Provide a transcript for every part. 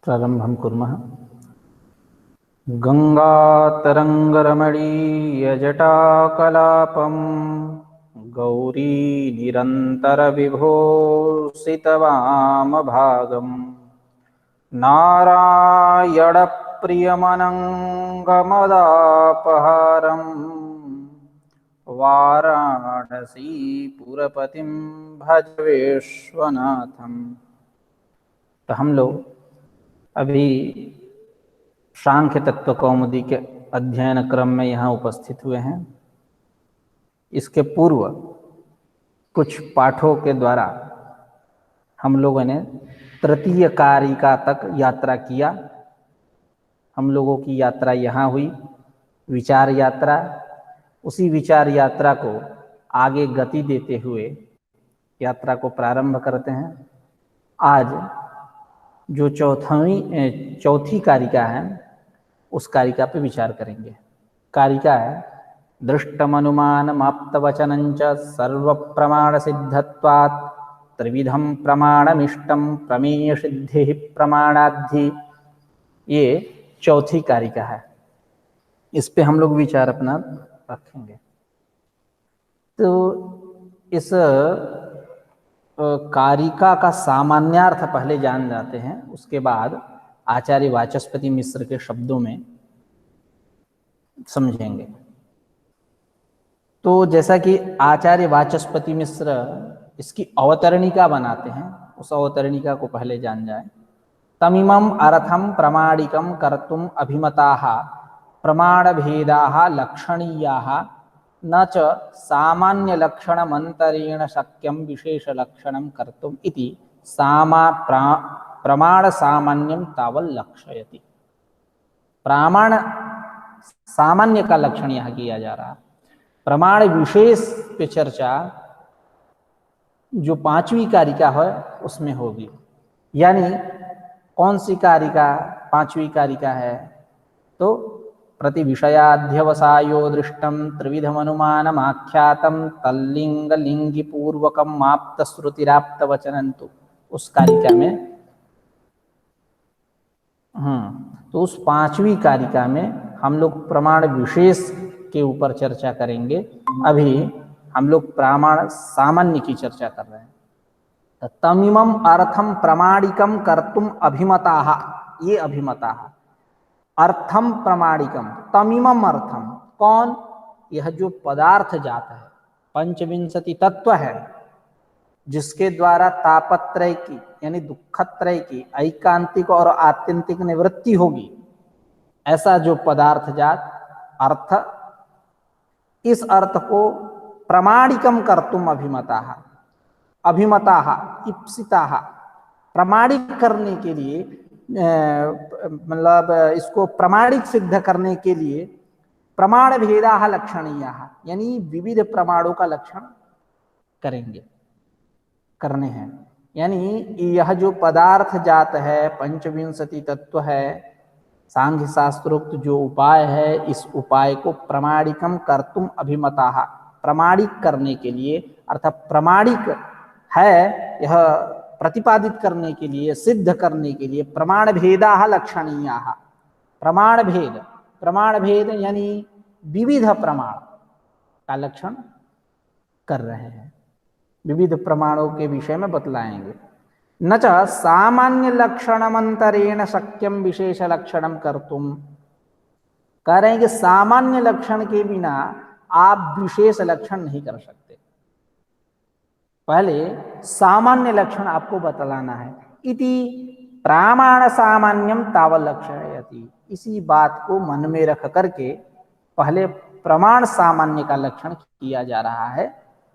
प्रारंभं कुर्मः। गङ्गातरङ्गरमणीयजटाकलापं गौरी निरन्तरविभूषितवामभागं नारायणप्रियमनङ्गमदापहारं वाराणसीपुरपतिं भज विश्वनाथम। तो हम लोग अभी सांख्य तत्व कौमुदी के अध्ययन क्रम में यहाँ उपस्थित हुए हैं। इसके पूर्व कुछ पाठों के द्वारा हम लोगों ने तृतीय कारिका तक यात्रा किया। हम लोगों की यात्रा यहाँ हुई, विचार यात्रा। उसी विचार यात्रा को आगे गति देते हुए यात्रा को प्रारंभ करते हैं। आज जो चौथी कारिका है उस कारिका पे विचार करेंगे। कारिका है दृष्टमनुमानमाप्तवचनञ्च सर्वप्रमाण सिद्धत्वात् त्रिविधं प्रमाणमिष्टं प्रमेय सिद्धि प्रमाणाद्धि। ये चौथी कारिका है, इस पे हम लोग विचार अपना रखेंगे। तो इस कारिका का सामान्यार्थ पहले जान जाते हैं, उसके बाद आचार्य वाचस्पति मिश्र के शब्दों में समझेंगे। तो जैसा कि आचार्य वाचस्पति मिश्र इसकी अवतरणिका बनाते हैं, उस अवतरणिका को पहले जान जाए। तमिमं अर्थम प्रमाणिकं कर्तुम अभिमताः प्रमाण भेदाः लक्षणीयाः न च सामान्य लक्षणमन्तरेण शक्यं विशेष लक्षणं कर्तुम इति प्रमाण सामान्यम तावल लक्षयति। प्रमाण सामान्य का लक्षण यहाँ किया जा रहा है। प्रमाण विशेष पे चर्चा जो पांचवी कारिका है उसमें होगी। यानी कौन सी कारिका पांचवी कारिका है? तो प्रति विषयाध्यवसायो दृष्टम त्रिविधमनुमानमाख्यातम तल्लिंग लिंगी पूर्वकम आप्त श्रुतिराप्त वचनंतु, उस कारिका में तो उस पांचवी कारिका में हम लोग प्रमाण विशेष के ऊपर चर्चा करेंगे। अभी हम लोग प्रमाण सामान्य की चर्चा कर रहे हैं। तमिमं अर्थम प्रमाणिकम कर्तुम अभिमताः, ये अभिमताः अर्थम प्रमाणिकम तमिमम अर्थम। कौन? यह जो पदार्थ जात है, पंचविंशति तत्व है, जिसके द्वारा तापत्रय की यानी दुखत्रय की ऐकांतिक और आत्यंतिक निवृत्ति होगी, ऐसा जो पदार्थ जात अर्थ, इस अर्थ को प्रमाणिकम कर्तुम अभिमताः, अभिमताः इप्सिताः, प्रमाणिक करने के लिए, मतलब इसको प्रमाणिक सिद्ध करने के लिए प्रमाण भेदाः लक्षणीयाः, यानी विविध प्रमाणों का लक्षण करने हैं। यानी यह जो पदार्थ जात है, पंचविंशति तत्व है, सांख्य शास्त्रोक्त जो उपाय है, इस उपाय को प्रमाणिकम कर्तुम अभिमताः, प्रमाणिक करने के लिए, अर्थात प्रमाणिक है यह प्रतिपादित करने के लिए, सिद्ध करने के लिए प्रमाण भेदाः लक्षणीयाः। प्रमाण भेद यानी विविध प्रमाण का लक्षण कर रहे हैं, विविध प्रमाणों के विषय में बतलाएंगे। न च सामान्य लक्षणमंतरेण शक्यम विशेष लक्षणम कर्तुम, कह रहे हैं कि सामान्य लक्षण के बिना आप विशेष लक्षण नहीं कर सकते। पहले सामान्य लक्षण आपको बतलाना है। इति प्रामाण सामान्यम तावल लक्षयति, इसी बात को मन में रख करके पहले प्रमाण सामान्य का लक्षण किया जा रहा है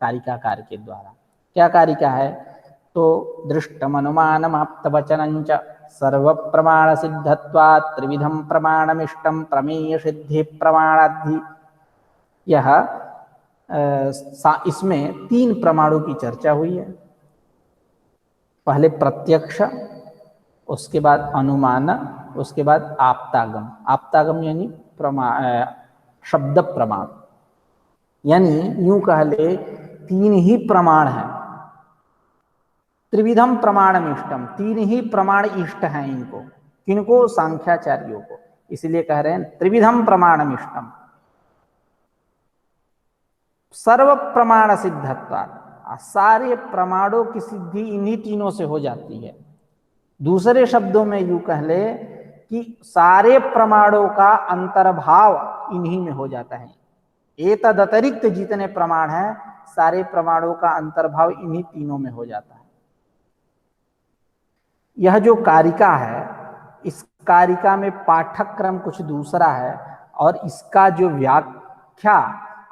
कारिकाकार के द्वारा। क्या कारिका है? तो दृष्टमनुमानमाप्त वचनञ्च सर्व प्रमाण सिद्धत्वात् त्रिविधं प्रमाणमिष्टं प्रमेय सिद्धि प्रमाणाद्धि। यह इसमें तीन प्रमाणों की चर्चा हुई है। पहले प्रत्यक्ष, उसके बाद अनुमान, उसके बाद आप्तागम। आप्तागम यानी शब्द प्रमाण, यानी यूं कह ले तीन ही प्रमाण हैं। त्रिविधम प्रमाणम इष्टम, तीन ही प्रमाण इष्ट हैं इनको। किनको? सांख्याचार्यों को। इसलिए कह रहे हैं त्रिविधम प्रमाणमिष्टम, सर्व प्रमाण सिद्धत्वात्, सारे प्रमाणों की सिद्धि इन्हीं तीनों से हो जाती है। दूसरे शब्दों में यूं कह ले कि सारे प्रमाणों का अंतर्भाव इन्हीं में हो जाता है। एतद अतिरिक्त जितने प्रमाण हैं, सारे प्रमाणों का अंतर्भाव इन्हीं तीनों में हो जाता है। यह जो कारिका है, इस कारिका में पाठ्यक्रम कुछ दूसरा है और इसका जो व्याख्या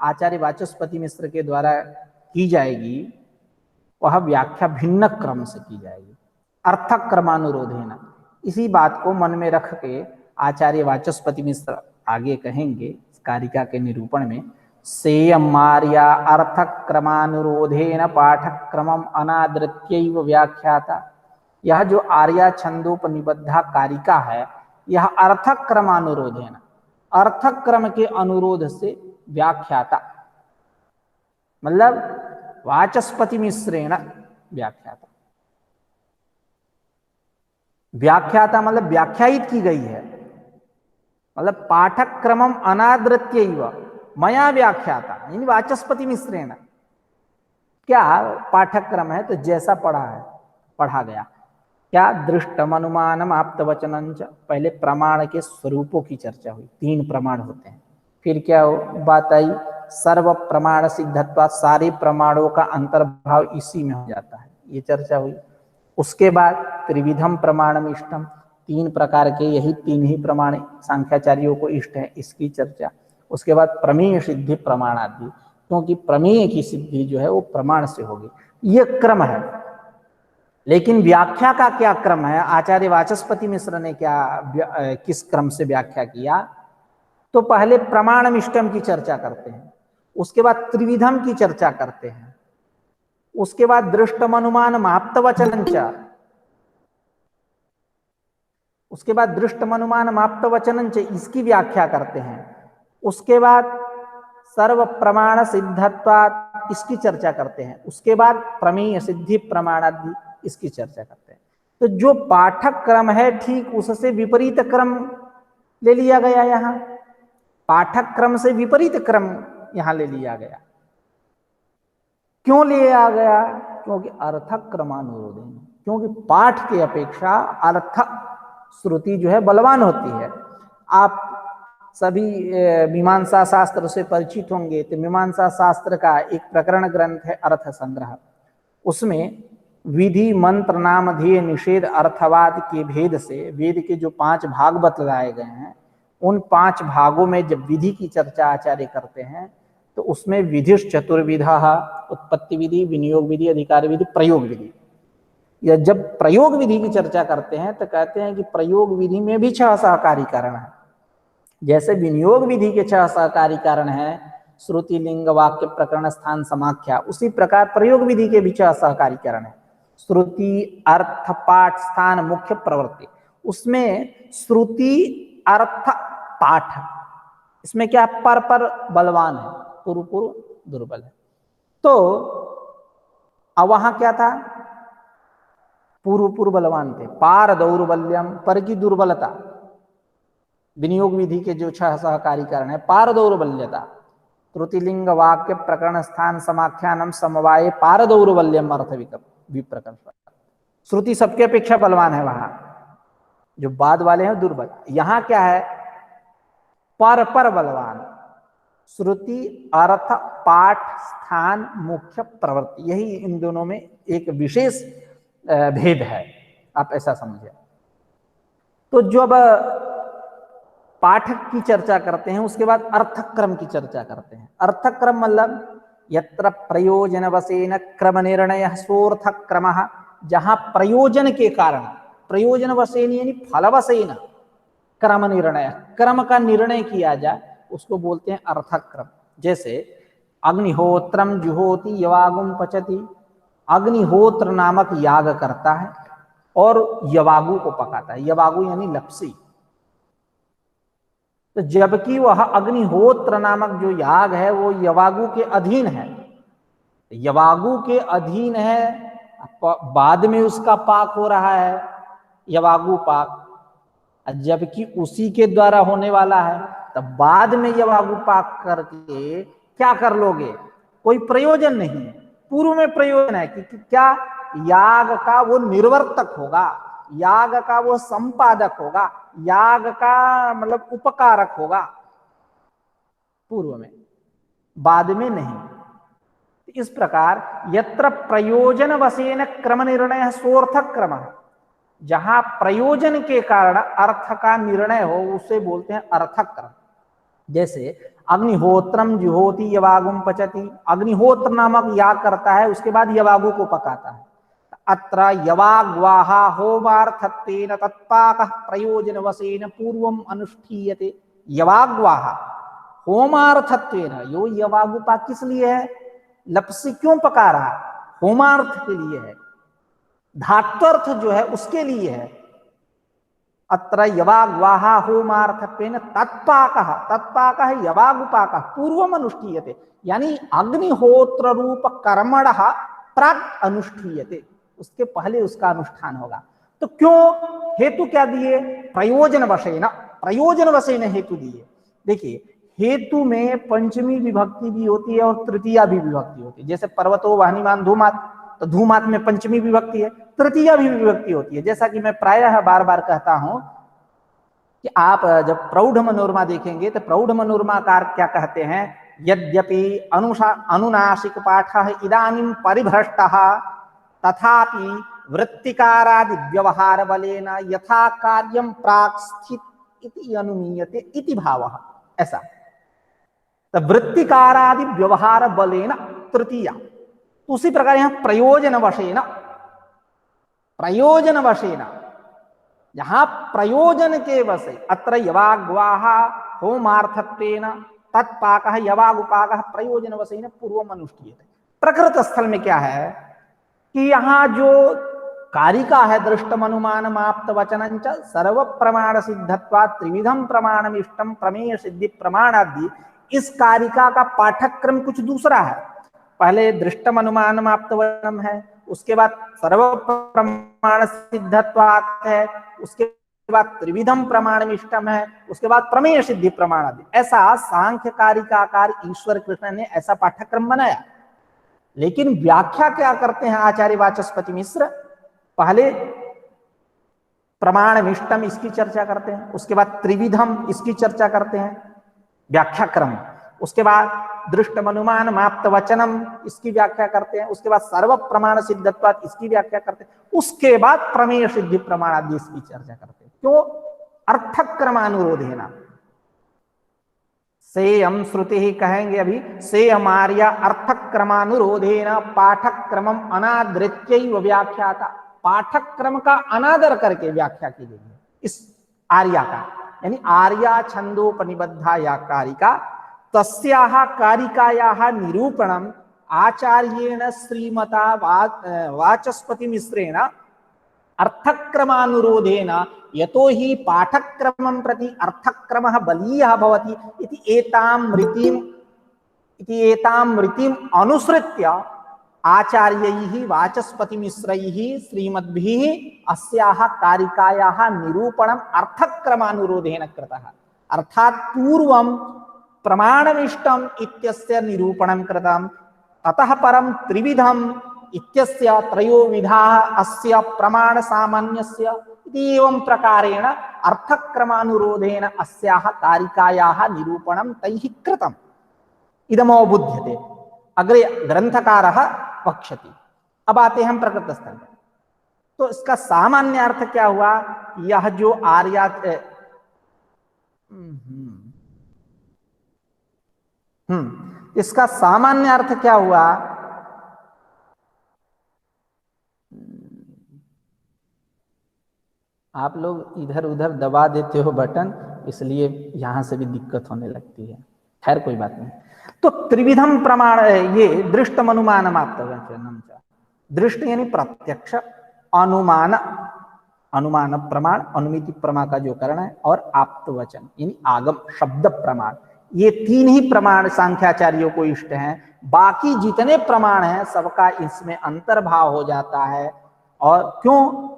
आचार्य वाचस्पति मिश्र के द्वारा की जाएगी, वह व्याख्या भिन्न क्रम से की जाएगी, अर्थक क्रमानुरोधेन। इसी बात को मन में रख के आचार्य वाचस्पति मिश्र आगे कहेंगे इस कारिका के निरूपण में, सेयमार्या अर्थक क्रमानुरोधेन पाठक्रमम अनादृत्यैव व्याख्याता। यह जो आर्या छंदोपनिबद्धा कारिका है, यह अर्थक क्रमानुरोधेन, अर्थक क्रम के अनुरोध से व्याख्याता, मतलब वाचस्पति मिश्रेण व्याख्याता। व्याख्याता मतलब व्याख्यायित की गई है, मतलब पाठक्रमम अनादृत्यैव मया व्याख्याता, यानी वाचस्पति मिश्रेण। क्या पाठक्रम है? तो जैसा पढ़ा है, पढ़ा गया। क्या? दृष्टम अनुमानम आप्तवचनंच। पहले प्रमाण के स्वरूपों की चर्चा हुई, 3 प्रमाण होते हैं। फिर क्या बात आई? सर्व प्रमाण सिद्धत्वा, सारे प्रमाणों का अंतर्भाव इसी में हो जाता है, ये चर्चा हुई। उसके बाद त्रिविधम प्रमाणम इष्टम, 3 प्रकार के, यही 3 ही प्रमाण सांख्याचार्यों को इष्ट है, इसकी चर्चा। उसके बाद प्रमेय सिद्धि प्रमाणादि, क्योंकि प्रमेय की सिद्धि जो है वो प्रमाण से होगी, ये क्रम है। लेकिन व्याख्या का क्या क्रम है? आचार्य वाचस्पति मिश्र ने क्या किस क्रम से व्याख्या किया? तो पहले प्रमाणमिष्टम की चर्चा करते हैं, उसके बाद त्रिविधम की चर्चा करते हैं, उसके बाद दृष्टम अनुमान माप्तवचनंच, उसके बाद दृष्टम अनुमान माप्तवचनंच इसकी व्याख्या करते हैं। उसके बाद सर्व प्रमाण सिद्धत्वात् इसकी चर्चा करते हैं। उसके बाद प्रमेय सिद्धि प्रमाणादि इसकी चर्चा करते हैं। तो जो पाठक क्रम है, ठीक उससे विपरीत क्रम ले लिया गया। यहाँ पाठक क्रम से विपरीत क्रम यहां ले लिया गया। क्यों लिया गया? क्योंकि अर्थक क्रमानुरोधन, क्योंकि पाठ की अपेक्षा अर्थ श्रुति जो है बलवान होती है। आप सभी मीमांसा शास्त्र से परिचित होंगे, तो मीमांसा शास्त्र का एक प्रकरण ग्रंथ है अर्थ संग्रह। उसमें विधि मंत्र नाम ध्येय निषेध अर्थवाद के भेद से वेद के जो 5 भाग बतलाए गए हैं, उन 5 भागों में जब विधि की चर्चा आचार्य करते हैं, तो उसमें विधिश चतुर्विधा, उत्पत्ति विधि, विनियोग विधि, अधिकार विधि, प्रयोग विधि। या जब प्रयोग विधि की चर्चा करते हैं तो कहते हैं कि प्रयोग विधि में भी 6 सहकारी कारण है। जैसे विनियोग विधि के 6 सहकारी कारण है, श्रुति लिंग वाक्य प्रकरण स्थान समाख्या, उसी प्रकार प्रयोग विधि के भी 6 सहकारी कारण है। श्रुति अर्थ पाठ स्थान मुख्य प्रवृत्ति, उसमें श्रुति अर्थ पाठ, इसमें क्या पर बलवान है, पूर्व दुर्बल है। तो अब वहां क्या था? पूर्व बलवान थे, पार दौर्बल्यम, पर की दुर्बलता। विनियोग विधि के जो 6 सहकारी कारण है, पार दौर्बल्यता, त्रुतिलिंग वाक्य प्रकरण स्थान समाख्यानम समवाय पार दौर्बल्यम अर्थ विप्रकल्प। श्रुति सबके अपेक्षा बलवान है, वहां जो बाद वाले हैं दुर्बल। यहां क्या है? पर बलवान। श्रुति अर्थ पाठ स्थान मुख्य प्रवृत्ति, यही इन दोनों में एक विशेष भेद है, आप ऐसा समझे। तो जब पाठक की चर्चा करते हैं, उसके बाद अर्थक्रम की चर्चा करते हैं। अर्थक्रम मतलब यत्र प्रयोजन वसेन क्रम निर्णय सोर्थक्रमः, जहां प्रयोजन के कारण, प्रयोजन वसेन यानी फलवसेन क्रम निर्णय, क्रम का निर्णय किया जाए, उसको बोलते हैं अर्थक्रम। जैसे अग्निहोत्रम जुहोति यवागुम पचति, अग्निहोत्र नामक याग करता है और यवागु को पकाता है। यवागु यानी लपसी। तो जबकि वह अग्निहोत्र नामक जो याग है वो यवागु के अधीन है, यवागु के अधीन है, बाद में उसका पाक हो रहा है, यवागु पाक। जबकि उसी के द्वारा होने वाला है, तब बाद में यवागुपाक करके क्या कर लोगे? कोई प्रयोजन नहीं है। पूर्व में प्रयोजन है कि क्या? याग का वो निर्वर्तक होगा, याग का वो संपादक होगा, याग का मतलब उपकारक होगा, पूर्व में, बाद में नहीं। इस प्रकार यत्र प्रयोजन वशेन क्रम निर्णय सोर्थक क्रम, जहां प्रयोजन के कारण अर्थ का निर्णय हो उसे बोलते हैं अर्थक क्रम। जैसे अग्निहोत्रम जुहोति यवागुम पचति, अग्निहोत्र नामक याग करता है, उसके बाद यवागु को पकाता है। अत्र यवाग्वाहा होमार्थत्वेन तत्पाकः प्रयोजन वशेन पूर्वम अनुष्ठीयते। यवाग्वाहा होमार्थत्वेन, यो यवागुपाक किस लिए है? लपसी क्यों पका रहा? होमार्थ के लिए है, धात्वर्थ जो है उसके लिए है। अत्र यवाग्वाहा होमार्थत्वेन तत्पाकः, तत्पाकः यवागुपाकः पूर्वम अनुष्ठीयते, यानी अग्निहोत्र रूप कर्मणः प्राक् अनुष्ठीयते, उसके पहले उसका अनुष्ठान होगा। तो क्यों? हेतु क्या दिए? प्रयोजन वशेन, प्रयोजन वशेन हेतु दिए। देखिए, हेतु में पंचमी विभक्ति भी होती है और तृतीया भी विभक्ति होती है। जैसे पर्वतो वह्निमान धूमात्, तो धूमात में पंचमी विभक्ति है, तृतीया भी विभक्ति होती है। जैसा कि मैं प्रायः बार बार कहता हूं कि आप जब प्रौढ़ मनोरमा देखेंगे तो प्रौढ़ मनोरमाकार क्या कहते हैं? यद्यपि अनुनासिक पाठः इदानीं परिभ्रष्टः तथापि वृत्तिकारादि व्यवहार बलेन यथा कार्यं प्राक् स्थित इति अनुमीयते इति भावः। ऐसा, तो वृत्तिकारादि व्यवहार बलेन तृतीया। उसी प्रकार यहां प्रयोजन वशेन, प्रयोजन वशेन, यहां प्रयोजन के वशे, अत्र यवाग्वाहा होमार्थत्वेन तत्पाकः यवागुपाकः प्रयोजन वशेन पूर्वम अनुष्ठीयते। प्रकृत स्थल में क्या है कि यहां जो कारिका है दृष्टम अनुमान माप्त वचनंच सर्व प्रमाण सिद्धत्वा त्रिविधम प्रमाणम इष्टम प्रमेय सिद्धि प्रमाणादि, इस कारिका का पाठक्रम कुछ दूसरा है। पहले दृष्टम अनुमान माप्त वचनम है, उसके बाद सर्व प्रमाण सिद्धत्वात् है, उसके बाद त्रिविधम प्रमाणम इष्टम है, उसके बाद प्रमेय सिद्धि प्रमाणादि। ऐसा सांख्य कारिकाकार ईश्वर कृष्ण ने ऐसा पाठ्यक्रम बनाया। लेकिन व्याख्या क्या करते हैं आचार्य वाचस्पति मिश्र? पहले प्रमाणमिष्टम इसकी चर्चा करते हैं, उसके बाद त्रिविधम इसकी चर्चा करते हैं, व्याख्या क्रम, उसके बाद दृष्टम अनुमान माप्त वचनम इसकी व्याख्या करते हैं, उसके बाद सर्व प्रमाण सिद्धत्वात् इसकी व्याख्या करते हैं, उसके बाद प्रमेय सिद्धि प्रमाणादि इसकी चर्चा करते हैं। क्यों? अर्थक्रमानुरोधेना। सेयम श्रुति ही कहेंगे अभी, सेयम आर्या अर्थक्रमानुरोधेन पाठक्रमम अनादृत्यैव व्याख्याता। पाठक्रम का अनादर करके व्याख्या की गई है इस आर्या का, यानी आर्या छंदोपनिबद्धा या कारिका, तस्याः कारिकायाः निरूपणम आचार्येण श्रीमता वाचस्पति मिश्रेण अर्थक्रमानुरोधेन यतो हि पाठक्रमं प्रति अर्थक्रमः बलीयः भवति इति एतां रीतिम् अनुसृत्य आचार्यैः वाचस्पति मिश्रैः श्रीमद्भिः अस्याः कारिकायाः निरूपणम् अर्थक्रमानुरोधेन कृतः। अर्थात् पूर्वं प्रमाणमिष्टम् इत्यस्य निरूपणं कृतं, ततः परं त्रिविधम् इत्यस्य त्रयोविधाः अस्य प्रमाण सामान्यस्य एवं प्रकारेण अर्थक्रमानुरोधेन अस्याः कारिकायाः निरूपणं तैः कृतम् इदमवबुध्यते। अग्रे ग्रंथकारः वक्ष्यति। अब आते हैं हम प्रकृत स्थल में। तो इसका सामान्य अर्थ क्या हुआ? यह जो आर्या इसका सामान्य अर्थ क्या हुआ? आप लोग इधर उधर दबा देते हो बटन, इसलिए यहां से भी दिक्कत होने लगती है। खैर कोई बात नहीं। तो त्रिविधम प्रमाण, ये दृष्टम अनुमान माप्तवचनम, दृष्ट यानी प्रत्यक्ष, अनुमान, अनुमान प्रमाण, अनुमिति प्रमा का जो करण है, और आप्त वचन यानी आगम शब्द प्रमाण, ये तीन ही प्रमाण सांख्याचार्यों को इष्ट हैं। बाकी जितने प्रमाण हैं सबका इसमें अंतर्भाव हो जाता है। और क्यों?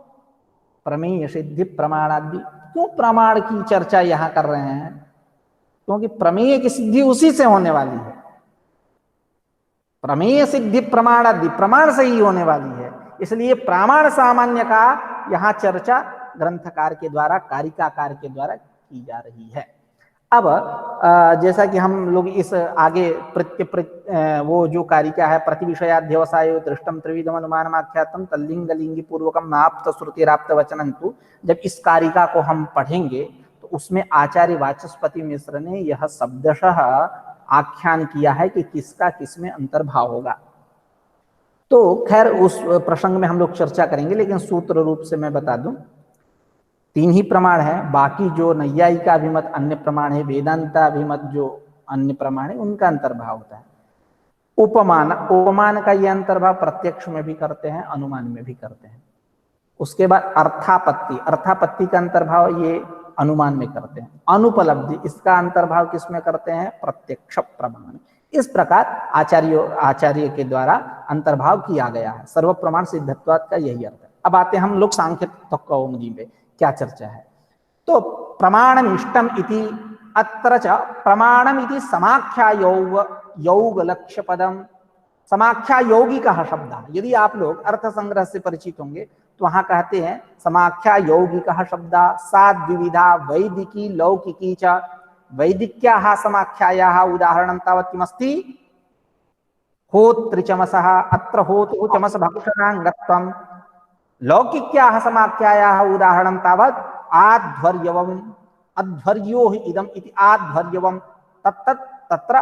प्रमेय सिद्धि प्रमाणादि, क्यों प्रमाण की चर्चा यहां कर रहे हैं? क्योंकि प्रमेय की सिद्धि उसी से होने वाली है। प्रमेय सिद्धि प्रमाणादि, प्रमाण से ही होने वाली है। इसलिए प्रामाण सामान्य का यहां चर्चा ग्रंथकार के द्वारा, कारिकाकार के द्वारा की जा रही है। अब जैसा कि हम लोग इस आगे वो जो कारिका है, प्रतिविषयाध्यवसायो दृष्टम त्रिविधम अनुमानमाख्यातम तल्लिंग लिंगी पूर्वकम नाप्त श्रुतिराप्त वचनंतु, जब इस कारिका को हम पढ़ेंगे तो उसमें आचार्य वाचस्पति मिश्र ने यह शब्दशः आख्यान किया है कि किसका किसमें अंतर्भाव होगा। तो खैर उस प्रसंग में हम लोग चर्चा करेंगे, लेकिन सूत्र रूप से मैं बता दूं, 3 ही प्रमाण है। बाकी जो नैयायिका अभिमत अन्य प्रमाण है, वेदांता अभिमत जो अन्य प्रमाण है, उनका अंतर्भाव होता है। उपमान, उपमान का यह अंतर्भाव प्रत्यक्ष में भी करते हैं, अनुमान में भी करते हैं। उसके बाद अर्थापत्ति, अर्थापत्ति का अंतर्भाव ये अनुमान में करते हैं। अनुपलब्धि, इसका अंतर्भाव किसमें करते हैं? प्रत्यक्ष प्रमाण। इस प्रकार आचार्य के द्वारा अंतर्भाव किया गया है। सर्व प्रमाण सिद्धत्वात् का यही अर्थ है। अब आते हैं हम लोग सांख्य कौमुदी पे, क्या चर्चा है। तो प्रमाणम इष्टम इति अत्र च प्रमाणम इति समाख्या योग लक्ष्य पदम, समाख्या यौगिक शब्द। यदि आप लोग अर्थ संग्रह से परिचित होंगे तो वहां कहते हैं समाख्या यौगिक शब्द सात विविधा वैदिकी लौकिकी च, वैदिक्याः समाख्यायाः उदाहरणं तावत् किमस्ति? होत्रिचमसः, अत्र होतु चमस भक्षणांगत्वम्। लौकिक्याः समाख्यायाः उदाहरणं तावत् आध्वर्यवम्, अध्वर्यो हि इदम् इति आध्वर्यवम्, तत्तत् तत्र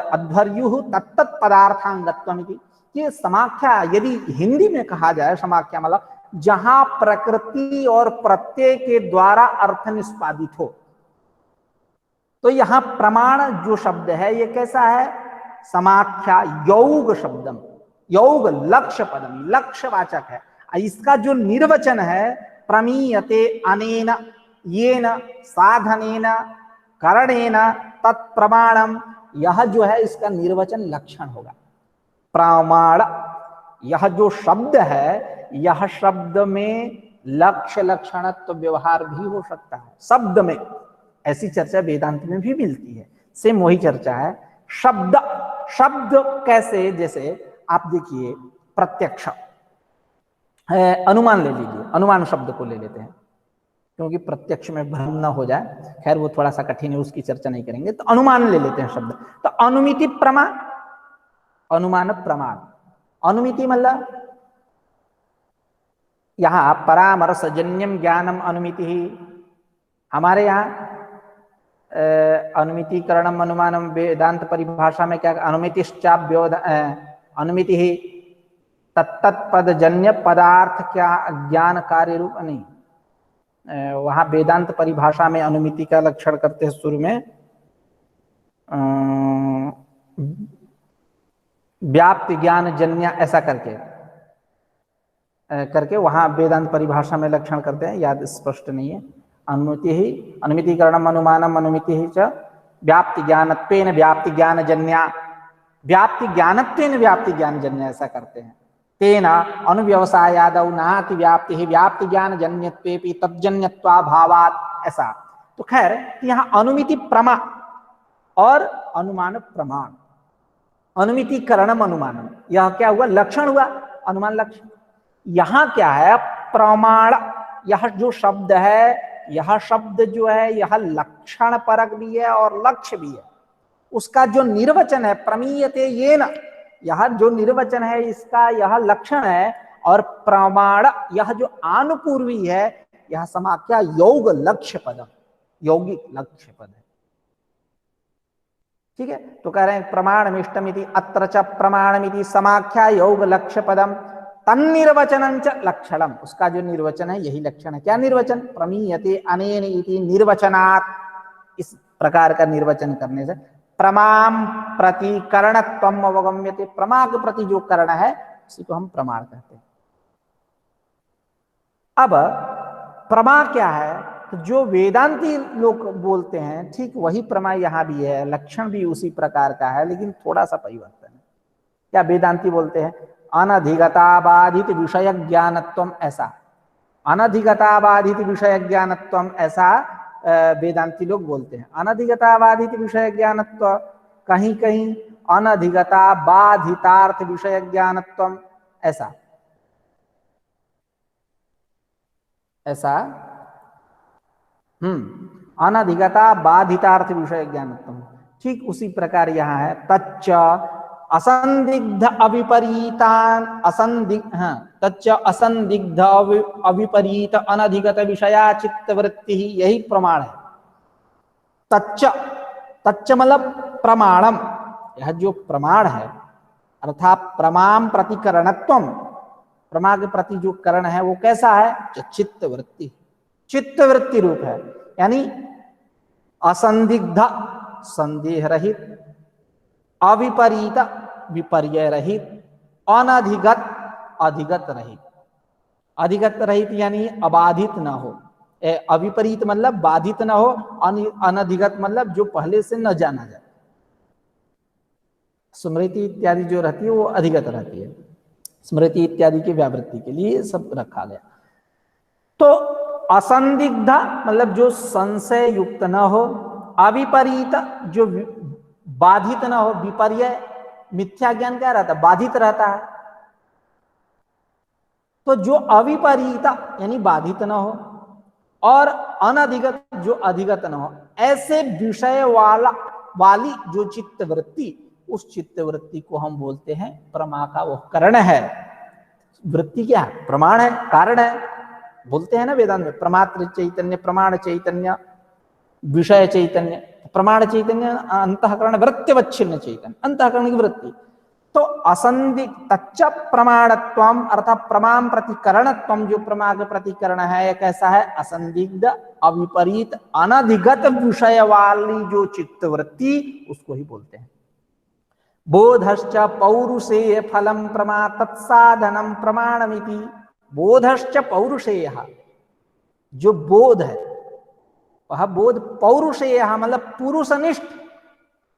अध्वर्युः तत्तत् पदार्थांगत्वम् इति। ये समाख्या यदि हिंदी में कहा जाए, समाख्या मतलब जहां प्रकृति और प्रत्यय के द्वारा अर्थ निष्पादित हो, तो यहां प्रमाण जो शब्द है ये कैसा है? समाख्या यौग शब्दम, यौग लक्ष्य पदम, लक्ष्यवाचक है। इसका जो निर्वचन है प्रमीयते अनेन येन साधनेन करणेन तत्प्रमाणम, यह जो है इसका निर्वचन लक्षण होगा। प्रमाण, यह जो शब्द है, यह शब्द में लक्ष्य लक्षणत्व व्यवहार भी हो सकता है शब्द में। ऐसी चर्चा वेदांत में भी मिलती है, सेम वही चर्चा है। शब्द, शब्द कैसे? जैसे आप देखिए प्रत्यक्ष, अनुमान ले लीजिए, अनुमान शब्द को ले लेते हैं क्योंकि प्रत्यक्ष में भ्रम न हो जाए, खैर वो थोड़ा सा कठिन है, उसकी चर्चा नहीं करेंगे। तो अनुमान ले लेते हैं शब्द। तो अनुमिति प्रमा, अनुमान प्रमाण। अनुमिति मतलब यहां परामर्शजन्यम ज्ञानम अनुमिति ही, हमारे यहाँ अनुमितिकरणम अनुमानम वेदांत परिभाषा में क्या? अनुमितिश्चाभ्योद अनुमिति ही तत्तत्पदजन्य पदार्थ क्या ज्ञान कार्य रूप नहीं। वहां वेदांत परिभाषा में अनुमिति का लक्षण करते हैं शुरू में, व्याप्ति ज्ञान जन्य ऐसा करके वहां वेदांत परिभाषा में लक्षण करते हैं, याद स्पष्ट नहीं है। अनुमिति ही, अनुमितिकरणम अनुमानम अनुमिति ही च व्याप्ति ज्ञानत्वेन व्याप्ति ज्ञान जन्या, व्याप्ति ज्ञानत्वेन व्याप्ति ज्ञान जन्य ऐसा करते हैं। तेना अनुव्यवसायादौ नाति व्याप्ति ही व्याप्ति ज्ञान जन्यत्वेपि तज्जन्यत्वाभावात्, ऐसा। तो खैर यहाँ अनुमिति प्रमा और अनुमान प्रमाण, अनुमितिकरणम अनुमानम, यह क्या हुआ? लक्षण हुआ, अनुमान लक्षण। यहां क्या है? प्रमाण, यह जो शब्द है, यह शब्द जो है यह लक्षण परक भी है और लक्ष्य भी है। उसका जो निर्वचन है प्रमीयते येन, यह जो निर्वचन है इसका यह लक्षण है, और प्रमाण यह जो आनुपूर्वी है, यह समाख्या योग लक्ष्य पद, यौगिक लक्ष्य पद है। ठीक है, तो कह रहे हैं प्रमाणमिष्टमिति अत्र च प्रमाणमिति समाख्या योग लक्ष्य पदम तन्निर्वचनं च लक्षणम, उसका जो निर्वचन है यही लक्षण है। क्या निर्वचन? प्रमीयते अनेन इति निर्वचनात्, इस प्रकार का निर्वचन करने से प्रमाम प्रति करणत्वम अवगम्यते, प्रमा के प्रति जो करण है उसी को हम प्रमाण कहते हैं। अब प्रमा क्या है? तो जो वेदांती लोग बोलते हैं ठीक वही प्रमा यहाँ भी है, लक्षण भी उसी प्रकार का है, लेकिन थोड़ा सा परिवर्तन है। क्या वेदांती बोलते हैं? अनधिगता बाधित विषय ज्ञानत्वम, ऐसा। अनधिगताबाधित विषय ज्ञानत्वम, ऐसा वेदांती लोग बोलते हैं। अनधिगताबाधित विषय ज्ञानत्व, कहीं कहीं अनधिगता बाधितार्थ विषय ज्ञानत्वम, ऐसा ऐसा अनधिगता बाधितार्थ विषय ज्ञानत्वम। ठीक उसी प्रकार यहाँ है, तच्च असंदिग्ध अविपरीतान तच्च असंदिग्ध अविपरीत अनधिगत विषया चित्तवृत्ति ही, यही प्रमाण है। तच्च, तच्च मतलब प्रमाणम, यह जो प्रमाण है अर्थात प्रमाण प्रतिकरणत्वम, प्रमा के प्रति जो करण है वो कैसा है, चित्तवृत्ति, चित्तवृत्ति रूप है। यानी असंदिग्ध संदेह रहित, अविपरीत विपर्य रहित, अनधिगत अधिगत रहित। अधिगत रहित यानी अबाधित ना हो, अविपरीत मतलब बाधित ना हो, अनधिगत मतलब जो पहले से न जाना जाए। स्मृति इत्यादि जो रहती है वो अधिगत रहती है, स्मृति इत्यादि की व्यावृत्ति के लिए सब रखा गया। तो असंदिग्ध मतलब जो संशय युक्त न हो, अविपरीत जो बाधित न हो, विपर्य मिथ्या ज्ञान क्या रहता है, बाधित रहता है। तो जो अविपरीत यानी बाधित न हो और अनधिगत जो अधिगत न हो, ऐसे विषय वाली जो चित्तवृत्ति, उस चित्तवृत्ति को हम बोलते हैं प्रमा का वो करण है। वृत्ति क्या है, प्रमाण है, कारण है। बोलते हैं ना वेदांत में, प्रमात्र चैतन्य, प्रमाण चैतन्य, विषय चैतन्य। प्रमाण चैतन्य अंतःकरण वृत्तिवच्छिन्न चैतन्य, अंतःकरण की वृत्ति। तो असंदिग्ध तच्च प्रमाणत्वम अर्थात प्रमाण प्रतिकरणत्वम, जो प्रमा के प्रतिकरण है कैसा है, असंदिग्ध अविपरीत अनधिगत विषय वाली जो चित्तवृत्ति, उसको ही बोलते हैं। बोधश्च पौरुषेय फलम प्रमा तत्साधनम प्रमाणमिति। बोधश्च पौरुषेय, जो बोध है वह बोध पौरुषेय मतलब पुरुषनिष्ठ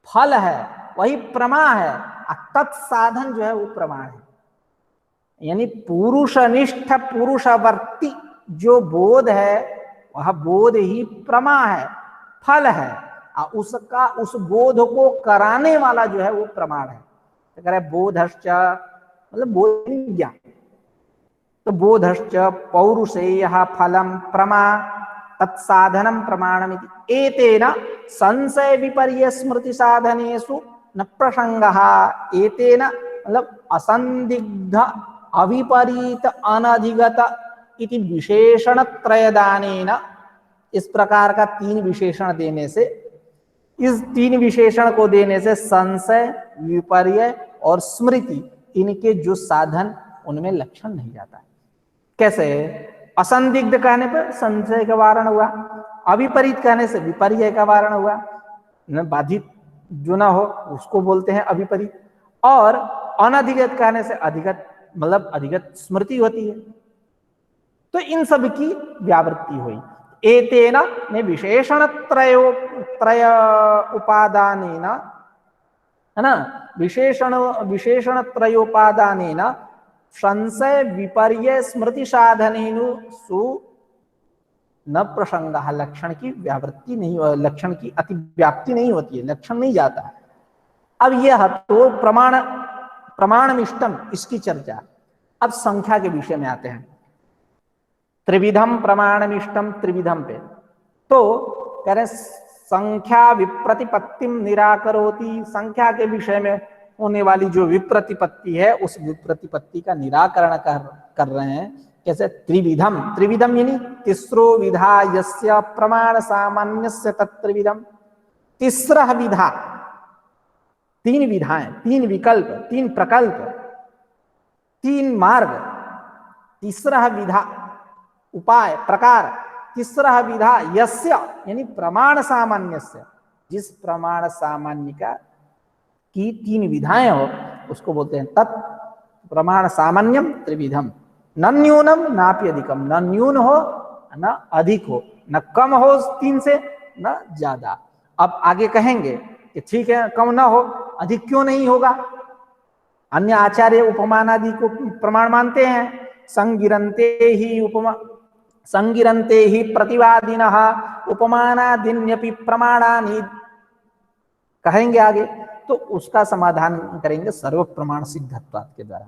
फल है, वही प्रमा है। तत्साधन जो है वो प्रमाण है। यानी पुरुषनिष्ठ पुरुषवर्ती जो बोध है वह बोध ही प्रमा है, फल है। उसका उस बोध को कराने वाला जो है वो प्रमाण है। तो कह रहे बोधश्च मतलब बोध ज्ञान। तो बोधश्च पौरुषेय फलम प्रमा तत्साधनम प्रमाणमिति। एतेन संशय विपर्य स्मृति साधनेषु न प्रसंगः। एतेन मतलब असंदिग्ध अविपरीत अनधिगत इति विशेषण त्रयदानेन, इस प्रकार का तीन विशेषण देने से, इस तीन विशेषण को देने से संशय, विपर्य और स्मृति, इनके जो साधन उनमें लक्षण नहीं जाता है। कैसे? असंदिग्ध कहने पर संशय का वारण हुआ, अविपरीत कहने से विपर्य का वारण हुआ, बाधित जो ना हो उसको बोलते हैं अविपरीत, और अनधिगत कहने से अधिगत मतलब अधिगत स्मृति होती है। तो इन सब की व्यावृत्ति हुई। एतेन ने विशेषण त्रय उपादानेन, है ना, विशेषण त्रयोपादानेन संशय विपर्य स्मृति साधनेनु सु न प्रसंग, लक्षण की व्यावृत्ति नहीं, लक्षण की अतिव्याप्ति नहीं होती है, लक्षण नहीं जाता है। अब यह तो प्रमाणमिष्टम, इसकी चर्चा। अब संख्या के विषय में आते हैं। त्रिविधम प्रमाणमिष्टम, त्रिविधम पे तो कह रहे संख्या विप्रतिपत्तिम निराकरोति। संख्या के विषय में होने वाली जो विप्रतिपत्ति है उस विप्रतिपत्ति का निराकरण कर रहे हैं। कैसे? त्रिविधम, त्रिविधम यानी तीसरो विधा यस्य प्रमाण सामान्यस्य तत्त्रिविधम। तीसरा विधा, तीन विधाएं, तीन विकल्प, तीन प्रकल्प, तीन मार्ग, तीसरा विधा उपाय प्रकार, तीसरा विधा यस्य यानी प्रमाण सामान्यस्य, जिस प्रमाण सामान्य का की तीन विधाएं हो उसको बोलते हैं तत् प्रमाण सामान्यम त्रिविधम। न न्यूनम नापि अधिकम, न न्यून हो न अधिक हो, न कम हो तीन से न ज्यादा। अब आगे कहेंगे कि ठीक है कम ना हो, अधिक क्यों नहीं होगा? अन्य आचार्य उपमान आदि को प्रमाण मानते हैं। संगिरंते ही उपमा संगिरन्ते ही प्रतिवादिनः उपमानादीन्यपि प्रमाणानि, कहेंगे आगे, तो उसका समाधान करेंगे सर्व प्रमाण सिद्धत्वात् के द्वारा।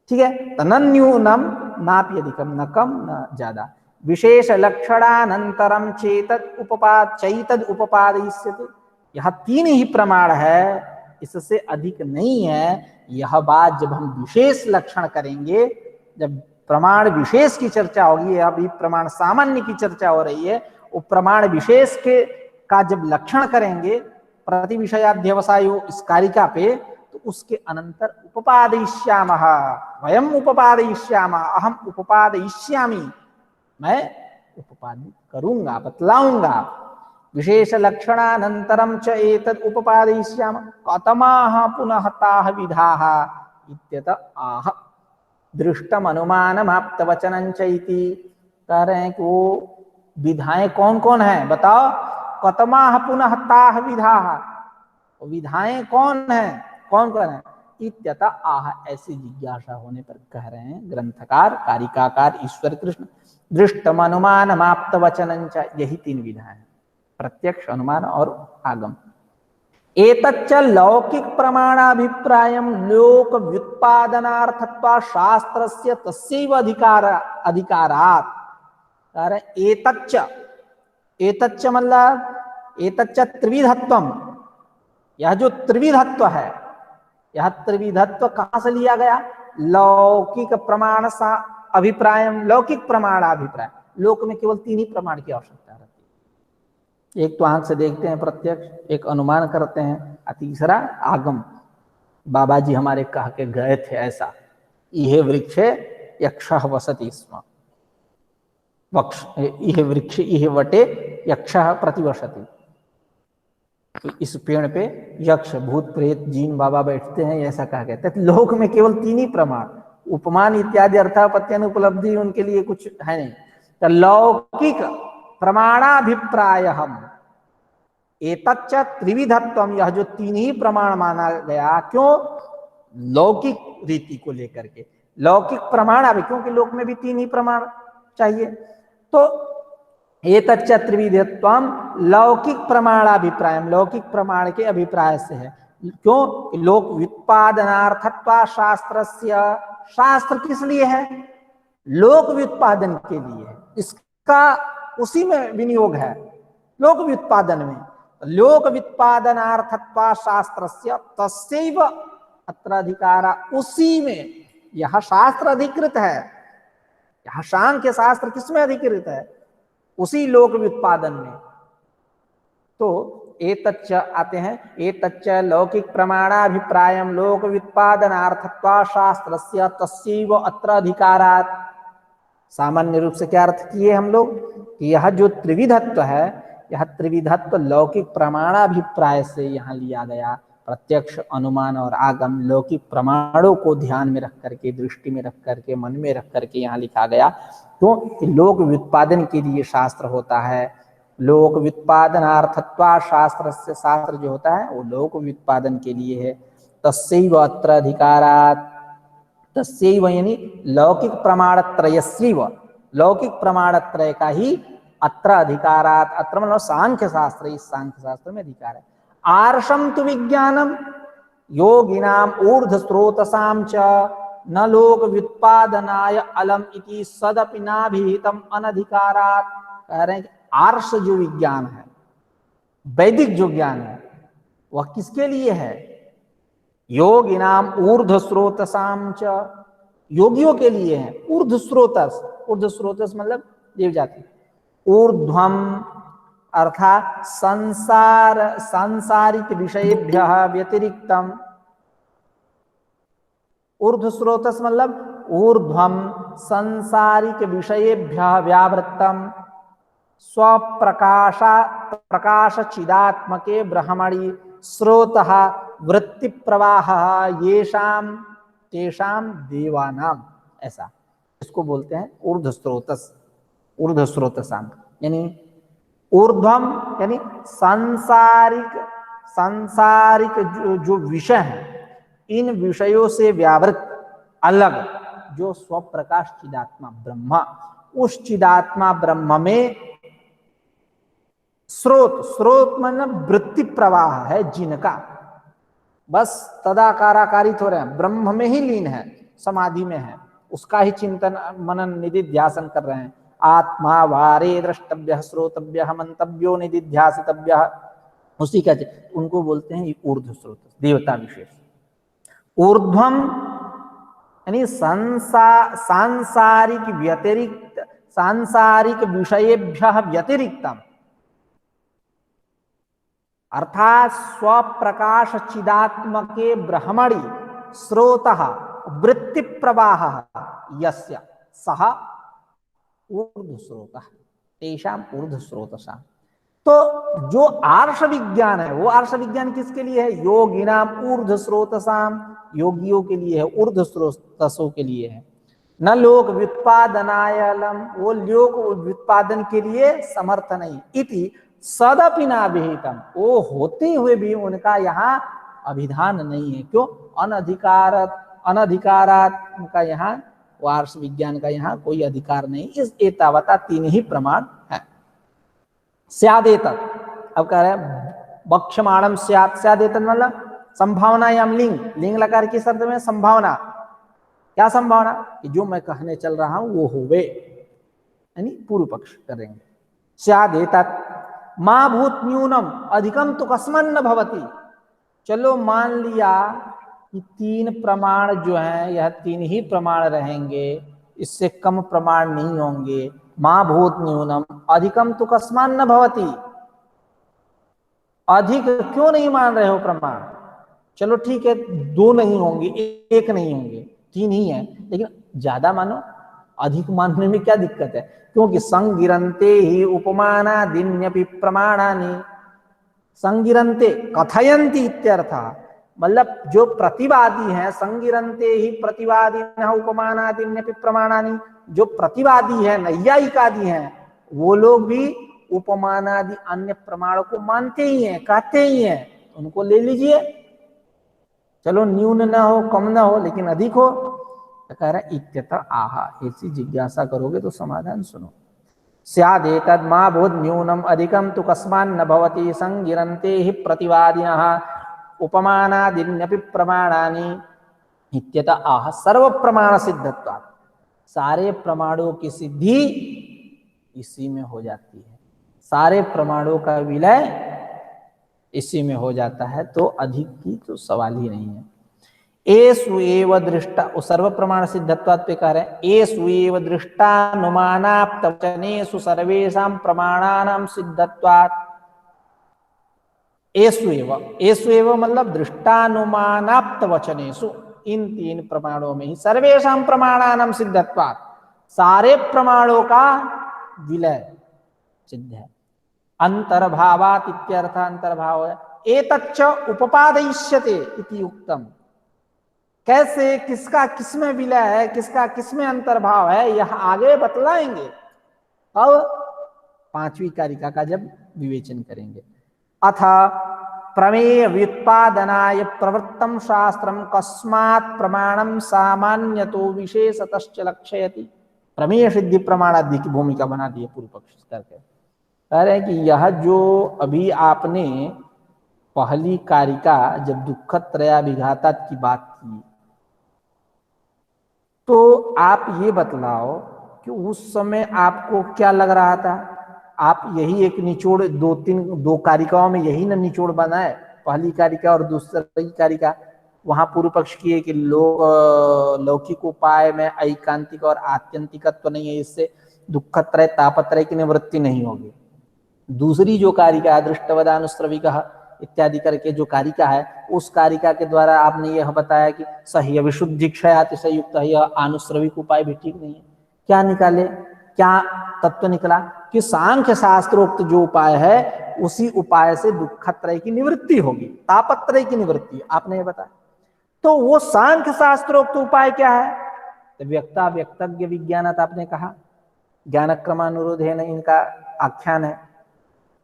ठीक है, तन्न्यूनम नापि अधिकम, न कम न ज्यादा, विशेष लक्षणानंतरम चैतद उपपादयिष्यते। यह तीन ही प्रमाण है, इससे अधिक नहीं है। यह बात जब हम विशेष लक्षण करेंगे, जब प्रमाण विशेष की चर्चा होगी, अभी प्रमाण सामान्य की चर्चा हो रही है, वो प्रमाण विशेष के का जब लक्षण करेंगे प्रति विषयाध्यवसायो इस कारिका पे, तो उसके अनंतर उपपादयिष्यामः, वयम उपपादयिष्यामः, अहम उपपादयिष्यामि, मैं उपपादित करूंगा, बतलाऊंगा। विशेष लक्षणानंतरम च एतद उपपादयिष्यामः कतमाः पुनः ताः विधाः इत्यत आह दृष्टम अनुमानमाप्त वचनं च इति। कह रहे हैं कि वो विधाएं कौन कौन है, बताओ। कतमाः पुनः ताः विधाः, विधाएं कौन है, कौन कौन है। इत्यत आह, ऐसी जिज्ञासा होने पर कह रहे हैं ग्रंथकार, कारिकाकार ईश्वर कृष्ण, दृष्टम अनुमानमाप्त वचनं च, यही तीन विधाएं, प्रत्यक्ष, अनुमान और आगम। एतच्च लौकिक प्रमाणाभिप्रायम लोक व्युत्पादनार्थत्वा शास्त्रस्य तस्यैव अधिकारात्। कह रहे एतच्च, एतच्च मतलब एतच्च त्रिविधत्वम, यह जो त्रिविधत्व है, यह त्रिविधत्व कहां से लिया गया, लौकिक प्रमाण सा अभिप्राय, लौकिक प्रमाणाभिप्राय। लोक में केवल तीन ही प्रमाण की आवश्यकता रहती है, एक तो आंख से देखते हैं प्रत्यक्ष, एक अनुमान करते हैं, और तीसरा आगम। बाबा जी हमारे कह के गए थे ऐसा, इहे वृक्षे यक्षः वसति स्म, इहे वृक्ष इहे वटे यक्षः प्रतिवसति। तो इस पेड़ पे यक्ष, भूत, प्रेत, जीन बाबा बैठते हैं, ऐसा कहा गया। तो लोक में केवल तीन ही प्रमाण, उपमान इत्यादि अर्थापत्ति उपलब्धि उनके लिए कुछ है नहीं। तो लौकिक प्रमाणाभिप्राय हम एतच्च त्रिविधत्वम, यह जो तीन ही प्रमाण माना गया, क्यों, लौकिक रीति को लेकर के। लौकिक प्रमाण अभी, क्योंकि लोक में भी तीन ही प्रमाण चाहिए, तो एतच्च त्रिविधत्वम लौकिक प्रमाणाभिप्राय, लौकिक प्रमाण के अभिप्राय से है। क्यों, लोक व्युत्पादनार्थत्वा शास्त्रस्य, शास्त्र किस लिए है, लोक व्युत्पादन के लिए है, इसका उसी में विनियोग है, लोक व्युत्पादन में। लोक व्युत्पादनार्थत्वा शास्त्रस्य तस्यैव अत्र अधिकारा, उसी में यह शास्त्र अधिकृत है। यह सांख्य शास्त्र किसमें अधिकृत है, उसी लोक व्युत्पादन में। तो एतच्च आते हैं, एतच्च लौकिक प्रमाणाभिप्रायम लोक व्युत्पादनार्थत्वा शास्त्रस्य तस्यैव अत्र अधिकारात्। सामान्य रूप से क्या अर्थ किए हम लोग कि यह जो त्रिविधत्व है, यह त्रिविधत्व लौकिक प्रमाणाभिप्राय से यहाँ लिया गया। प्रत्यक्ष, अनुमान और आगम लौकिक प्रमाणों को ध्यान में रख करके, दृष्टि में रख करके, मन में रख करके यहाँ लिखा गया। तो लोक व्युत्पादन के लिए शास्त्र होता है। लोक व्युत्पादनार्थत्वा शास्त्र से, शास्त्र जो होता है वो लोक व्युत्पादन के लिए है। तस्यैव अत्र अधिकारात्, तस्यैव यानी लौकिक प्रमाणत्रयस्यैव, लौकिक प्रमाणत्रय का ही अत्र अधिकारात्, अत्र मतलब सांख्य शास्त्र, इस सांख्य शास्त्र में अधिकार है। आर्षम तु विज्ञानम योगिनाम ऊर्ध्व स्रोतसाम च न लोक व्युत्पादनाय अलम इति सदपि नाभिहितम अनधिकारात्। कह रहे हैं कि आर्ष जो विज्ञान है, वैदिक जो ज्ञान है, वह किसके लिए है, योगिनाम ऊर्ध्व स्रोतसाम च, योगियों के लिए है। ऊर्ध्व स्रोतस, ऊर्ध्व स्रोतस मतलब देव जाति, ऊर्ध्वम अर्थात संसार, सांसारिक विषयेभ्यः व्यतिरिक्तम। ऊर्ध्व स्रोतस मतलब ऊर्ध्वम संसारिक विषयेभ्यः व्यावृत्तम स्वप्रकाशा प्रकाश चिदात्मके ब्रह्मणि स्रोतः वृत्ति प्रवाह येषाम तेषाम देवानाम, ऐसा इसको बोलते हैं ऊर्ध्व स्रोतस, ऊर्ध्व स्रोतसाम। यानी ऊर्ध्वम यानी सांसारिक, सांसारिक जो विषय है, इन विषयों से व्यावृत अलग जो स्वप्रकाश चिदात्मा ब्रह्मा, उस चिदात्मा ब्रह्म में स्रोत मतलब वृत्ति प्रवाह है जिनका, बस तदाकाराकारित हो रहे हैं, ब्रह्म में ही लीन है, समाधि में है, उसका ही चिंतन मनन निधिध्यासन कर रहे हैं। आत्मा वारे द्रष्टव्य श्रोतव्य मंतव्यो निधिध्यासितव्य, उसी का उनको बोलते हैं ऊर्ध्व स्रोत, देवता विशेष। ऊर्ध्वम यानी सांसारिक व्यतिरिक्त, सांसारिक विषयेभ्य व्यतिरिक्तम, अर्थात स्वप्रकाश चिदात्मके ब्रह्मणि स्रोतः वृत्ति प्रवाह यस्य सह ऊर्ध्व स्रोतः तेषाम ऊर्ध्व स्रोतसा। तो जो आर्ष विज्ञान है वो आर्ष विज्ञान किसके लिए है? योगिनाम ऊर्ध्व स्रोतसाम, योगियों के लिए है, ऊर्ध्व स्रोतसों के लिए है। न लोक व्युत्पादनायलम, वो लोक व्युत्पादन के लिए समर्थ नहीं। इति सदपि नाभिहितम, वो होते हुए भी उनका यहाँ अभिधान नहीं है। क्यों? अनधिकारात उनका यहाँ वार्ष विज्ञान का यहाँ कोई अधिकार नहीं। इस एतावता तीन ही प्रमाण है। स्यादेतत, अब कह रहे हैं बक्षमाणम स्यात्, स्यादेतत मतलब संभावना या लिंग, लिंग लकार की शब्द में संभावना। क्या संभावना? कि जो मैं कहने चल रहा हूं वो होवे, यानी पूर्व पक्ष करेंगे। स्यादेतत मां भूत न्यूनम अधिकम तो कस्मन न भवति। चलो मान लिया कि तीन प्रमाण जो हैं यह तीन ही प्रमाण रहेंगे, इससे कम प्रमाण नहीं होंगे। मां भूत न्यूनम अधिकम तो कस्मान न भवति, अधिक क्यों नहीं मान रहे हो प्रमाण? चलो ठीक है, दो नहीं होंगे, एक नहीं होंगे, तीन ही है, लेकिन ज्यादा मानो, अधिक मानने में क्या दिक्कत है? क्योंकि संगिरंते ही उपमानादिन्यपि प्रमाणानि, संगिरंते कथयन्ति इत्यर्थ, मतलब जो प्रतिवादी हैं, संगिरंते ही प्रतिवादिनः उपमानादिन्यपि प्रमाणानि, जो प्रतिवादी है, नैयायिकादि हैं, वो लोग भी उपमानादि अन्य प्रमाणों को मानते ही हैं, कहते ही हैं, उनको ले लीजिए। चलो न्यून न हो, कम न हो, लेकिन अधिक हो। तो कह रहा इत्यतः आहा, ऐसी जिज्ञासा करोगे तो समाधान सुनो। स्यादेतद् मा बोध न्यूनम अधिकम तु कस्मान् न भवति संगिरन्ते हि प्रतिवादिनः उपमानादिन्यपि प्रमाणानि इत्यतः आह सर्व प्रमाण सिद्धत्वात्, सारे प्रमाणों की सिद्धि इसी में हो जाती है, सारे प्रमाणों का विलय इसी में हो जाता है, तो अधिक की तो सवाल ही नहीं है। एषु एव दृष्टा, सर्व प्रमाण सिद्धत्वात् पे कह रहे हैं, एषु एव दृष्टानुमानाप्त वचनेषु सर्वेषां प्रमाणानां सिद्धत्वात्। एषु एव मतलब दृष्टानुमानाप्त वचनेषु, इन तीन प्रमाणों में ही सर्वेषां प्रमाणानां सिद्धत्वात्, सारे प्रमाणों का विलय सिद्ध है। अंतर्भावात इत्यर्थ, अंतर्भाव है। एतच्च उपपादयिष्यते इति उक्तम, कैसे, किसका किसमें विलय है, किसका किसमें अंतर्भाव है, यह आगे बतलाएंगे। अब पांचवी कारिका का जब विवेचन करेंगे। अथ प्रमेय व्युत्पादनाय प्रवृत्तम शास्त्रम कस्मात् प्रमाणम सामान्यतो विशेषतश्च लक्षयति। प्रमेय सिद्धि प्रमाणादि की भूमिका बना दी है पूर्व पक्ष करके। कह रहे हैं कि यह जो अभी आपने पहली कारिका जब दुख त्रयाभिघाता की बात की, तो आप ये बतलाओ कि उस समय आपको क्या लग रहा था? आप यही एक निचोड़, दो कारिकाओं में यही ना निचोड़ बना है, पहली कारिका और दूसरी कारिका। वहां पूर्व पक्ष किए कि लौकिक उपाय में ऐकांतिक और आत्यंतिकत्व नहीं है, इससे दुखत्रय तापत्रय की निवृत्ति नहीं होगी। दूसरी जो कारिका दृष्टवदानुश्रविकः इत्यादि करके जो कारिका है, उस कारिका के द्वारा आपने यह बताया कि सही विशुद्धि क्षयाति से युक्त है, यह आनुश्रविक उपाय भी ठीक नहीं है। क्या निकाले, क्या तत्व निकला कि सांख्य शास्त्रोक्त जो उपाय है उसी उपाय से दुखत्रय की निवृत्ति होगी, तापत्रय की निवृत्ति, आपने ये बताया। तो वो सांख्य शास्त्रोक्त उपाय क्या है? तो व्यक्ता व्यक्तज्ञ विज्ञानत आपने कहा, ज्ञान क्रमानुरोध है, नहीं इनका आख्यान है।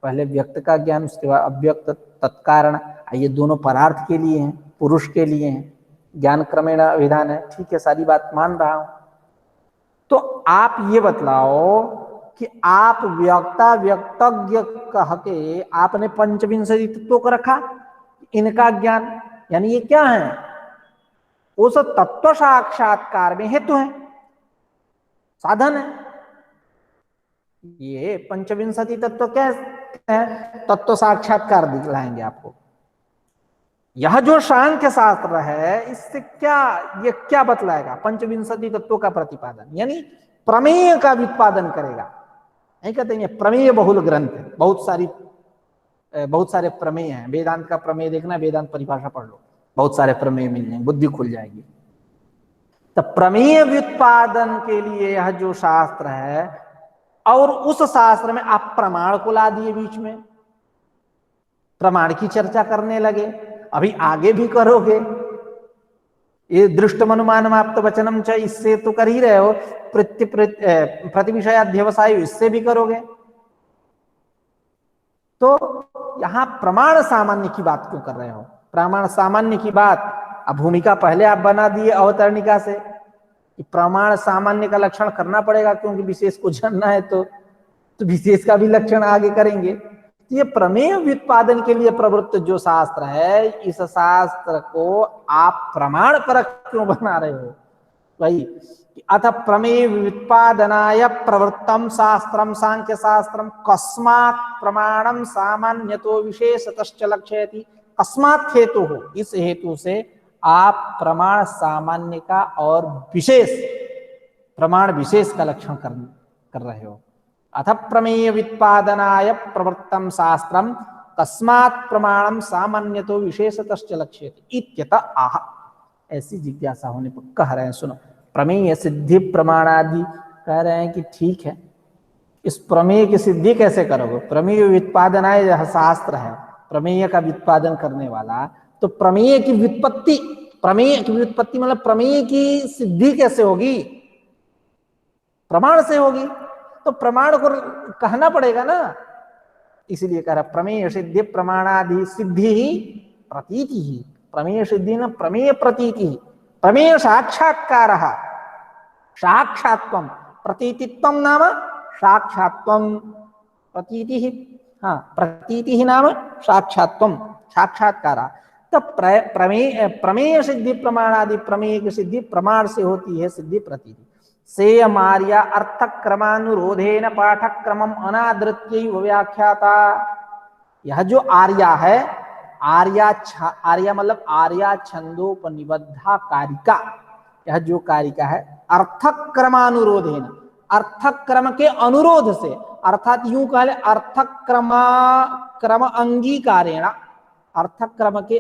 पहले व्यक्त का ज्ञान, उसके बाद अव्यक्त तत्कारण, ये दोनों परार्थ के लिए हैं, पुरुष के लिए हैं, ज्ञान क्रमेण विधान है। ठीक है, सारी बात मान रहा हूं। तो आप ये बतलाओ कि आप व्यक्ता व्यक्तज्ञ कह के आपने पंचविंशति तत्वों को रखा, इनका ज्ञान, यानी ये क्या है, उस तत्व साक्षात्कार में हेतु है, साधन है। ये पंचविंशति तत्व क्या है, तत्व साक्षात्कार दिखलाएंगे आपको। यह जो सांख्य शास्त्र है इससे क्या, ये क्या बतलाएगा, पंचविंशति तत्वों का प्रतिपादन, यानी प्रमेय का व्युत्पादन करेगा। नहीं कहते हैं प्रमेय बहुल ग्रंथ है, बहुत सारे प्रमेय हैं। वेदांत का प्रमेय देखना, वेदांत परिभाषा पढ़ लो, बहुत सारे प्रमेय मिल जाएंगे, बुद्धि खुल जाएगी। तो प्रमेय व्युत्पादन के लिए यह जो शास्त्र है, और उस शास्त्र में आप प्रमाण को ला दिए बीच में, प्रमाण की चर्चा करने लगे, अभी आगे भी करोगे। ये दृष्टमनुमानम आप तो वचनम च, इससे तो कर ही रहे हो, प्रतिविषयाध्यवसाय इससे भी करोगे। तो यहां प्रमाण सामान्य की बात क्यों कर रहे हो, प्रमाण सामान्य की बात, अब भूमिका पहले आप बना दिए अवतरणिका से कि प्रमाण सामान्य का लक्षण करना पड़ेगा, क्योंकि विशेष को जानना है तो विशेष का भी लक्षण आगे करेंगे। तो ये प्रमेय व्युत्पादन के लिए प्रवृत्त जो शास्त्र है, इस शास्त्र को आप प्रमाण परक क्यों बना रहे हो भाई। अथ प्रमेय व्युत्पादनाय प्रवृत्तम शास्त्रम सांख्य शास्त्रम कस्मात् प्रमाणम सामान्यतो विशेषतश्च लक्ष्यति, कस्मात् हेतु हो, इस हेतु से आप प्रमाण सामान्य का और विशेष प्रमाण विशेष का लक्षण कर रहे हो। अथ प्रमेय व्युत्पादनाय प्रवृत्तम शास्त्रम कस्मात् प्रमाणम सामान्यतो विशेषतश्च लक्ष्यते इत्यतः आह। ऐसी जिज्ञासा होने पर कह रहे हैं, सुनो, प्रमेय सिद्धि प्रमाणादि, कह रहे हैं कि ठीक है, इस प्रमेय की सिद्धि कैसे करोगे, प्रमेय व्युत्पादनाय यह शास्त्र है, प्रमेय का व्युत्पादन करने वाला, तो प्रमेय की व्युत्पत्ति, प्रमेय की व्युत्पत्ति मतलब प्रमेय की सिद्धि कैसे होगी, प्रमाण से होगी, तो प्रमाण को कहना पड़ेगा ना, इसलिए कह रहा प्रमेय सिद्धि प्रमाणादि सिद्धि ही प्रतीति ही, प्रमेय सिद्धि न प्रमेय प्रतीति ही, प्रमेय साक्षात्कार साक्षात्वम प्रतीतित्वम नाम साक्षात्वम प्रतीति ही, हाँ प्रतीति ही नाम साक्षात्वम साक्षात्कार। तो प्रमेय सिद्धि प्रमाणादि, प्रमेय की सिद्धि प्रमाण से होती है, सिद्धि प्रतीति। सेयम आर्या अर्थक्रमानुरोधेन पाठक्रमम अनादृत्यैव व्याख्याता। यह जो आर्या है, आर्या मतलब आर्या छंदोपनिबद्धा कारिका, यह जो कारिका है अर्थक्रमानुरोधेन, अर्थक्रम के अनुरोध से, अर्थात यूं कह ले क्रम अंगीकारेण, अर्थक्रम के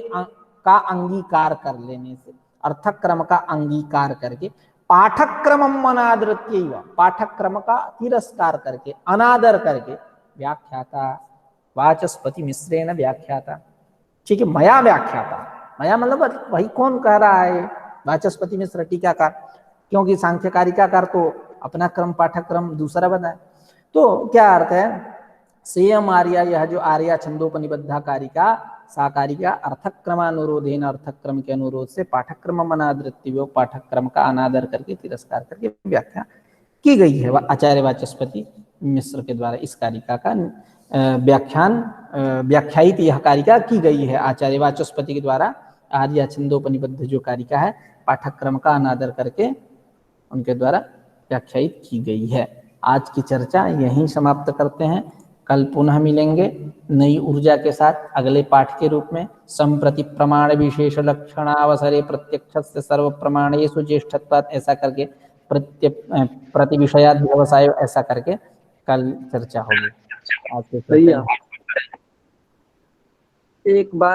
का अंगीकार कर लेने से, अर्थक्रम का अंगीकार करके, पाठक्रम अनादृत्यैव, पाठक्रम का तिरस्कार करके, अनादर करके, व्याख्याता वाचस्पति मिश्रेण व्याख्याता। ठीक है, मया व्याख्याता, मया मतलब वही कौन कह रहा है, वाचस्पति मिश्र टीकाकार, क्योंकि सांख्यकारिकाकार तो अपना क्रम पाठक्रम दूसरा बनाए। तो क्या अर्थ है, सेयम आर्या, यह जो आर्या छंदोपनिबद्धा कारिका, साकारिका अर्थक्रमानुरोधेन, अर्थक्रम के अनुरोध से, पाठक्रम अनादृत्य, पाठक्रम का अनादर करके, तिरस्कार करके व्याख्या की गई है आचार्य वाचस्पति मिश्र के द्वारा। इस कारिका का व्याख्यायित यह कारिका की गई है आचार्य वाचस्पति के द्वारा। आर्या छंदोपनिबद्ध जो कारिका है, पाठक्रम का अनादर करके उनके द्वारा व्याख्यायित की गई है। आज की चर्चा यहीं समाप्त करते हैं, कल पुनः मिलेंगे नई ऊर्जा के साथ अगले पाठ के रूप में। संप्रति प्रमाण विशेष लक्षणावसरे प्रत्यक्षस्य सर्व प्रमाणेषु ज्येष्ठत्वात्, ऐसा करके प्रति विषयाद व्यवसाय, ऐसा करके कल चर्चा होगी। आज के एक बात